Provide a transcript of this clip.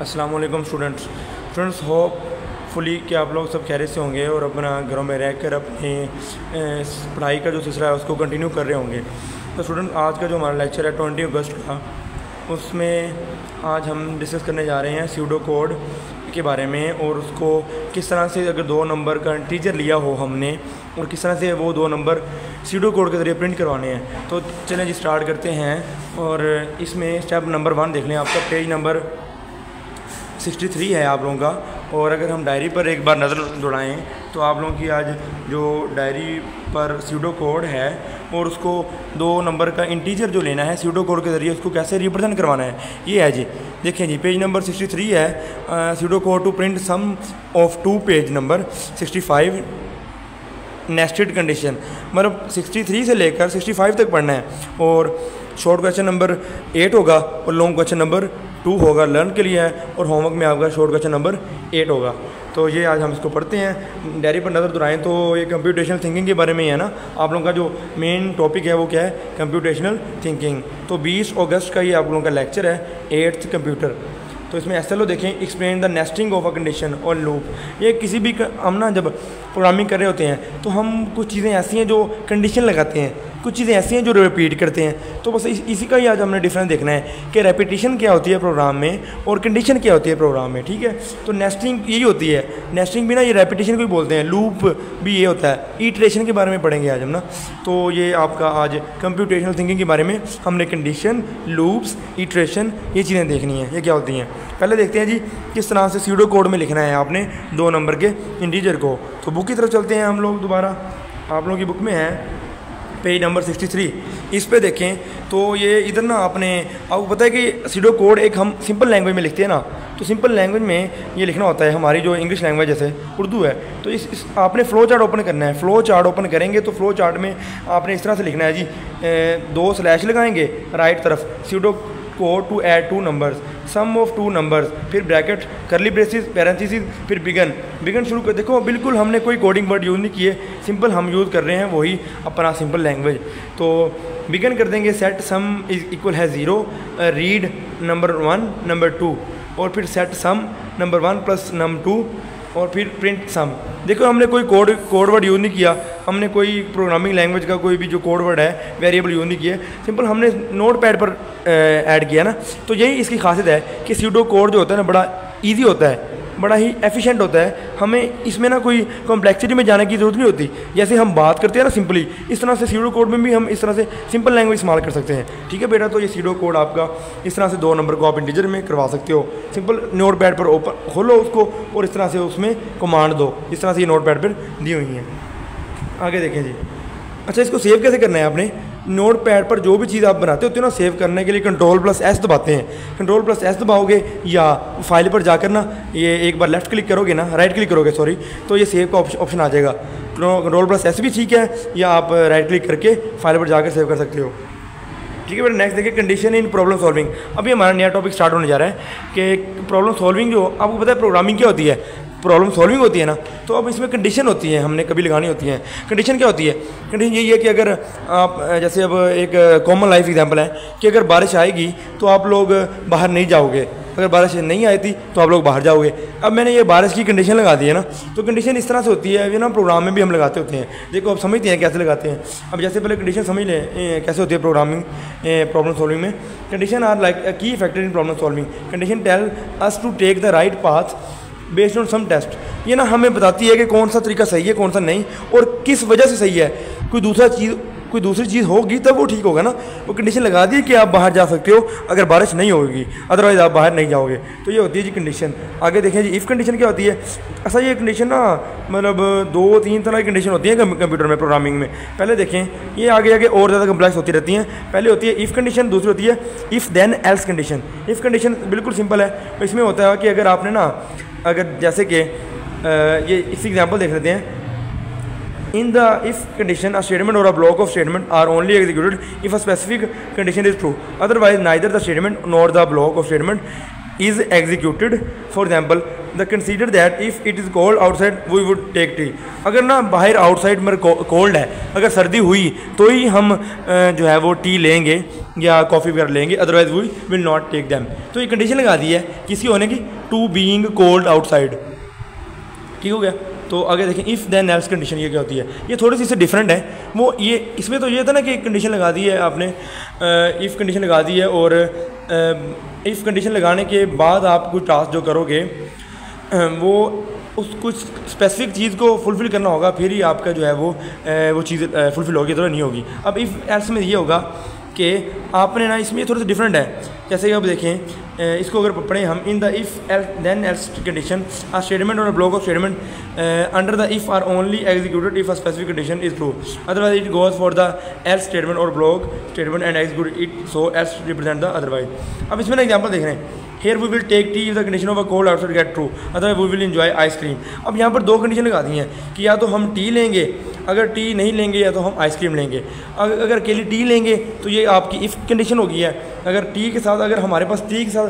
अस्सलाम वालेकुम students hopefully कि आप लोग सब खैरियत से होंगे और अपना घरों में रहकर अपनी पढ़ाई का जो सिलसिला है उसको कंटिन्यू कर रहे होंगे। तो स्टूडेंट, आज का जो हमारा लेक्चर है 20 अगस्त का, उसमें आज हम डिस्कस करने जा रहे हैं स्यूडो कोड के बारे में और उसको किस तरह से अगर 2 नंबर का इंटीजर लिया हो हमने और किस तरह से वो 2 नंबर स्यूडो कोड के ज़रिए प्रिंट करवाने हैं। तो चलें जी स्टार्ट करते हैं। और इसमें स्टेप नंबर 1 देख लें, आपका पेज नंबर 63 है आप लोगों का। और अगर हम डायरी पर एक बार नज़र दौड़ाएँ तो आप लोगों की आज जो डायरी पर स्यूडो कोड है और उसको 2 नंबर का इंटीजर जो लेना है स्यूडो कोड के ज़रिए उसको कैसे रिप्रेजेंट करवाना है, ये है जी। देखें जी, पेज नंबर 63 है, pseudo code to print sum of 2, page number 65, nested condition. मतलब 63 से लेकर 65 तक पढ़ना है और शॉर्ट क्वेश्चन नंबर 8 होगा और लॉन्ग क्वेश्चन नंबर 2 होगा, लर्न के लिए है। और होमवर्क में आपका शॉर्ट क्वेश्चन नंबर 8 होगा। तो ये आज हम इसको पढ़ते हैं। डायरी पर नज़र दोहराएँ तो ये कंप्यूटेशनल थिंकिंग के बारे में ही है ना। आप लोगों का जो मेन टॉपिक है वो क्या है, कंप्यूटेशनल थिंकिंग। तो 20 अगस्त का ये आप लोगों का लेक्चर है, 8th कंप्यूटर। तो इसमें SLO देखें, explain the nesting of a condition और लूप। ये किसी भी हम ना जब प्रोग्रामिंग कर रहे होते हैं तो हम कुछ चीज़ें ऐसी हैं जो कंडीशन लगाते हैं, कुछ चीज़ें ऐसी हैं जो रिपीट करते हैं। तो बस इसी का ही आज हमने डिफरेंस देखना है कि रेपिटेशन क्या होती है प्रोग्राम में और कंडीशन क्या होती है प्रोग्राम में, ठीक है। तो नेस्टिंग यही होती है, नेस्टिंग भी ना ये रेपिटेशन को ही बोलते हैं, लूप भी ये होता है। इटरेशन के बारे में पढ़ेंगे आज हम ना। तो ये आपका आज कंप्यूटेशनल थिंकिंग के बारे में हमने कंडीशन, लूप्स, इटरेशन, ये चीज़ें देखनी है, ये क्या होती हैं। पहले देखते हैं जी किस तरह से स्यूडो कोड में लिखना है आपने 2 नंबर के इंटीजर को। तो बुक की तरफ चलते हैं हम लोग दोबारा। आप लोगों की बुक में है पेज नंबर 63, इस पे देखें तो ये इधर ना आपको पता है कि स्यूडो कोड एक हम सिंपल लैंग्वेज में लिखते हैं ना। तो सिंपल लैंग्वेज में ये लिखना होता है, हमारी जो इंग्लिश लैंग्वेज जैसे उर्दू है। तो इस आपने फ़्लो चार्ट ओपन करना है। फ़्लो चार्ट ओपन करेंगे तो फ़्लो चार्ट में आपने इस तरह से लिखना है जी, 2 स्लैश लगाएंगे राइट तरफ, pseudo code to add 2 numbers, sum of 2 numbers, फिर ब्रैकेट, करली ब्रेसिस, पैरेंथेसिस, फिर बिगन शुरू कर। देखो बिल्कुल हमने कोई कोडिंग वर्ड यूज़ नहीं किए, सिंपल हम यूज़ कर रहे हैं वही अपना सिंपल लैंग्वेज। तो बिगन कर देंगे, सेट सम इज इक्वल है 0, रीड नंबर 1 नंबर 2, और फिर सेट सम नंबर 1 प्लस नम 2 और फिर प्रिंट सम। देखो हमने कोई कोड वर्ड यूज़ नहीं किया, हमने कोई प्रोग्रामिंग लैंग्वेज का कोई भी जो कोड वर्ड है वेरिएबल यूज़ नहीं किया, सिंपल हमने नोट पैड पर ऐड किया ना। तो यही इसकी खासियत है कि स्यूडो कोड जो होता है ना बड़ा इजी होता है, बड़ा ही एफिशिएंट होता है। हमें इसमें ना कोई कॉम्प्लेक्सिटी में जाने की ज़रूरत नहीं होती। जैसे हम बात करते हैं ना सिंपली, इस तरह से स्यूडो कोड में भी हम इस तरह से सिंपल लैंग्वेज इस्तेमाल कर सकते हैं, ठीक है बेटा। तो ये स्यूडो कोड आपका इस तरह से 2 नंबर को आप इंटीजर में करवा सकते हो। सिंपल नोट पैड पर ओपन खोलो उसको और इस तरह से उसमें कमांड दो, इस तरह से ये नोट पैड पर दी हुई हैं। आगे देखें जी। अच्छा, इसको सेव कैसे करना है आपने? नोट पैड पर जो भी चीज़ आप बनाते होते हो ना, सेव करने के लिए Ctrl+S दबाते हैं। Ctrl+S दबाओगे या फाइल पर जाकर ना ये एक बार लेफ़्ट क्लिक करोगे ना, राइट क्लिक करोगे सॉरी, तो ये सेव का ऑप्शन आ जाएगा। Ctrl+S भी ठीक है, या आप राइट क्लिक करके फाइल पर जाकर सेव कर सकते हो, ठीक है बेटा। नेक्स्ट देखिए, कंडीशन इन प्रॉब्लम सॉल्विंग। अभी हमारा नया टॉपिक स्टार्ट होने जा रहा है कि प्रॉब्लम सॉल्विंग जो आपको पता है प्रोग्रामिंग क्या होती है, प्रॉब्लम सॉल्विंग होती है ना। तो अब इसमें कंडीशन होती है, हमने कभी लगानी होती है। कंडीशन क्या होती है? कंडीशन यही है कि अगर आप जैसे अब एक कॉमन लाइफ एग्जांपल है कि अगर बारिश आएगी तो आप लोग बाहर नहीं जाओगे, अगर बारिश नहीं आई थी तो आप लोग बाहर जाओगे। अब मैंने ये बारिश की कंडीशन लगा दी है ना। तो कंडीशन इस तरह से होती है, ये ना प्रोग्राम में भी हम लगाते होते हैं। देखो आप समझते हैं कैसे लगाते हैं। अब जैसे पहले कंडीशन समझ लें कैसे होती है प्रोग्रामिंग प्रॉब्लम सॉल्विंग में। Condition are like a key factor in problem solving. Condition tell us to take the right path based on some test. ये ना हमें बताती है कि कौन सा तरीका सही है कौन सा नहीं और किस वजह से सही है। कोई दूसरी चीज़ होगी तब वो ठीक होगा ना। वो कंडीशन लगा दी कि आप बाहर जा सकते हो अगर बारिश नहीं होगी, अदरवाइज़ आप बाहर नहीं जाओगे। तो ये होती है जी कंडीशन। आगे देखें जी, इफ़ कंडीशन क्या होती है? ऐसा ये कंडीशन ना मतलब 2-3 तरह की कंडीशन होती है कंप्यूटर में, प्रोग्रामिंग में। पहले देखें, ये आगे आगे और ज़्यादा कम्प्लेक्स होती रहती हैं। पहले होती है इफ़ कंडीशन, दूसरी होती है if then else condition. If condition बिल्कुल सिंपल है। इसमें होता है कि अगर आपने ना, अगर जैसे कि ये इस एग्जांपल देख लेते हैं। In the if condition a statement और a block of statement are only executed if a specific condition is true, otherwise neither the statement nor the block of statement is executed. For example, the consider that if it is cold outside we would take tea. अगर ना बाहर outside में cold है, अगर सर्दी हुई तो ही हम जो है वो टी लेंगे या कॉफ़ी वगैरह लेंगे, otherwise we will not take them. तो ये कंडीशन लगा दी है किसी होने की, टू बीइंग कोल्ड आउटसाइड। ठीक हो गया। तो आगे देखें इफ़ देन एल्स कंडीशन, ये क्या होती है, ये थोड़ी सी इससे डिफरेंट है। वो ये इसमें तो ये था ना कि कंडीशन लगा दी है आपने, इफ़ कंडीशन लगा दी है, और इफ़ कंडीशन लगाने के बाद आप कोई टास्क जो करोगे वो उस कुछ स्पेसिफिक चीज़ को फुलफ़िल करना होगा, फिर ही आपका जो है वो चीज़ फुलफ़िल होगी, तो नहीं होगी। अब इफ़ एल्स में ये होगा कि आपने ना, इसमें थोड़ा सा डिफरेंट है। जैसे कि अब देखें इसको अगर पढ़ें हम, in the if then else condition a statement और a block of statement under the if are only executed if a specific condition is true, otherwise it goes for the else statement और block statement and execute it, so else represent the otherwise. अब इसमें ना example देख रहे हैं, here we will take T if the condition of a cold outside get true, otherwise we will enjoy ice cream. अब यहाँ पर दो कंडीशन लगा दी हैं कि या तो हम टी लेंगे, अगर टी नहीं लेंगे या तो हम आइसक्रीम लेंगे। अगर अकेली टी लेंगे तो ये आपकी इफ़ कंडीशन हो गई है। अगर टी के साथ, अगर हमारे पास टी के साथ